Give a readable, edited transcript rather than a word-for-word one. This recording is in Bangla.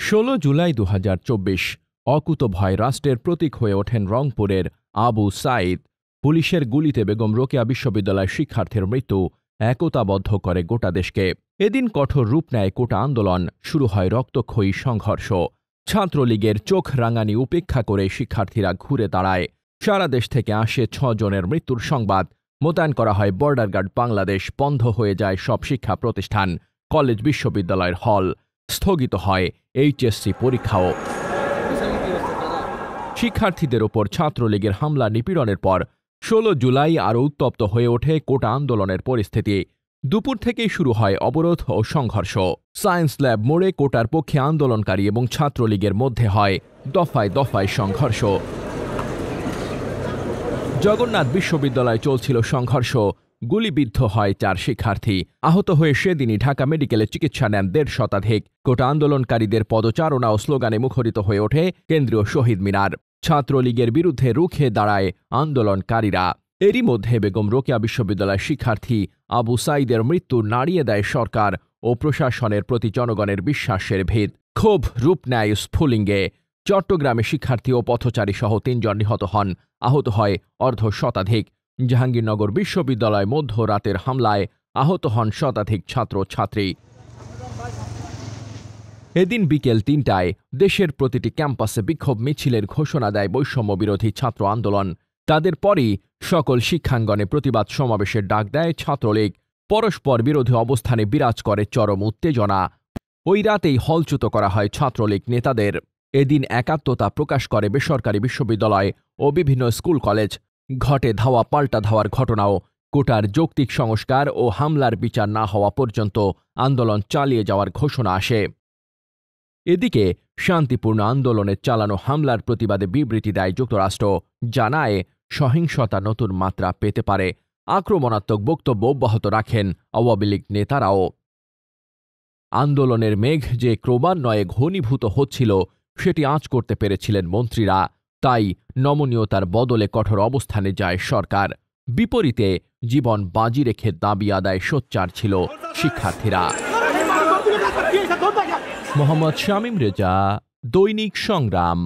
16 জুলাই 2024 অকুতোভয় রাষ্ট্রের প্রতীক হয়ে ওঠেন রংপুরের আবু সাঈদ। পুলিশের গুলিতে বেগম রোকেয়া বিশ্ববিদ্যালয়ের শিক্ষার্থীর মৃত্যু একতাবদ্ধ করে গোটা দেশকে। এদিন কঠোর রূপ নেয় কোটা আন্দোলন, শুরু হয় রক্তক্ষয়ী সংঘর্ষ। ছাত্রলীগের চোখ রাঙানি উপেক্ষা করে শিক্ষার্থীরা ঘুরে দাঁড়ায়। সারা দেশ থেকে আসে 6 জনের মৃত্যুর সংবাদ। মোতায়েন করা হয় বর্ডার গার্ড বাংলাদেশ। বন্ধ হয়ে যায় সব শিক্ষা প্রতিষ্ঠান, কলেজ, বিশ্ববিদ্যালয়ের হল। স্থগিত হয় এইচএসসি পরীক্ষাও। শিক্ষার্থীদের ওপর ছাত্রলীগের হামলা নিপীড়নের পর 16 জুলাই আরও উত্তপ্ত হয়ে ওঠে কোটা আন্দোলনের পরিস্থিতি। দুপুর থেকেই শুরু হয় অবরোধ ও সংঘর্ষ। সায়েন্স ল্যাব মোড়ে কোটার পক্ষে আন্দোলনকারী এবং ছাত্রলীগের মধ্যে হয় দফায় দফায় সংঘর্ষ। জগন্নাথ বিশ্ববিদ্যালয়ে চলছিল সংঘর্ষ। গুলিবিদ্ধ হয় 4 শিক্ষার্থী। আহত হয়ে সেদিনই ঢাকা মেডিকেলে চিকিৎসা নেন 1.5 শতাধিক। কোটা আন্দোলনকারীদের পদচারণা ও স্লোগানে মুখরিত হয়ে ওঠে কেন্দ্রীয় শহীদ মিনার। ছাত্রলীগের বিরুদ্ধে রুখে দাঁড়ায় আন্দোলনকারীরা। এরই মধ্যে বেগম রোকেয়া বিশ্ববিদ্যালয়ের শিক্ষার্থী আবু সাঈদের মৃত্যু নাড়িয়ে দেয় সরকার ও প্রশাসনের প্রতি জনগণের বিশ্বাসের ভিত। ক্ষোভ রূপ নেয় স্ফুলিঙ্গে। চট্টগ্রামে শিক্ষার্থী ও পথচারী সহ 3 জন নিহত হন, আহত হয় 1/2 শতাধিক। জাহাঙ্গীরনগর বিশ্ববিদ্যালয় মধ্যরাতের হামলায় আহত হন শতাধিক ছাত্রছাত্রী। এদিন বিকেল 3টায় দেশের প্রতিটি ক্যাম্পাসে বিক্ষোভ মিছিলের ঘোষণা দেয় বৈষম্য বিরোধী ছাত্র আন্দোলন। তাদের পরই সকল শিক্ষাঙ্গনে প্রতিবাদ সমাবেশের ডাক দেয় ছাত্রলীগ। পরস্পর বিরোধী অবস্থানে বিরাজ করে চরম উত্তেজনা। ওই রাতেই হলচ্যুত করা হয় ছাত্রলীগ নেতাদের। এদিন একাত্মতা প্রকাশ করে বেসরকারি বিশ্ববিদ্যালয় ও বিভিন্ন স্কুল কলেজ। ঘটে ধাওয়া পাল্টা ধাওয়ার ঘটনাও। কোটার যৌক্তিক সংস্কার ও হামলার বিচার না হওয়া পর্যন্ত আন্দোলন চালিয়ে যাওয়ার ঘোষণা আসে। এদিকে শান্তিপূর্ণ আন্দোলনে চালানো হামলার প্রতিবাদে বিবৃতি দেয় যুক্তরাষ্ট্র। জানায় সহিংসতা নতুন মাত্রা পেতে পারে। আক্রমণাত্মক বক্তব্য অব্যাহত রাখেন আওয়ামী লীগ নেতারাও। আন্দোলনের মেঘ যে ক্রমান্বয়ে ঘনীভূত হচ্ছিল সেটি আঁচ করতে পেরেছিলেন মন্ত্রীরা। তাই নমনীয়তার বদলে কঠোর অবস্থানে যায় সরকার। বিপরীতে জীবন বাজি রেখে দাবি আদায় সোচ্চার ছিল শিক্ষার্থীরা। মোহাম্মদ শামীম রেজা, দৈনিক সংগ্রাম।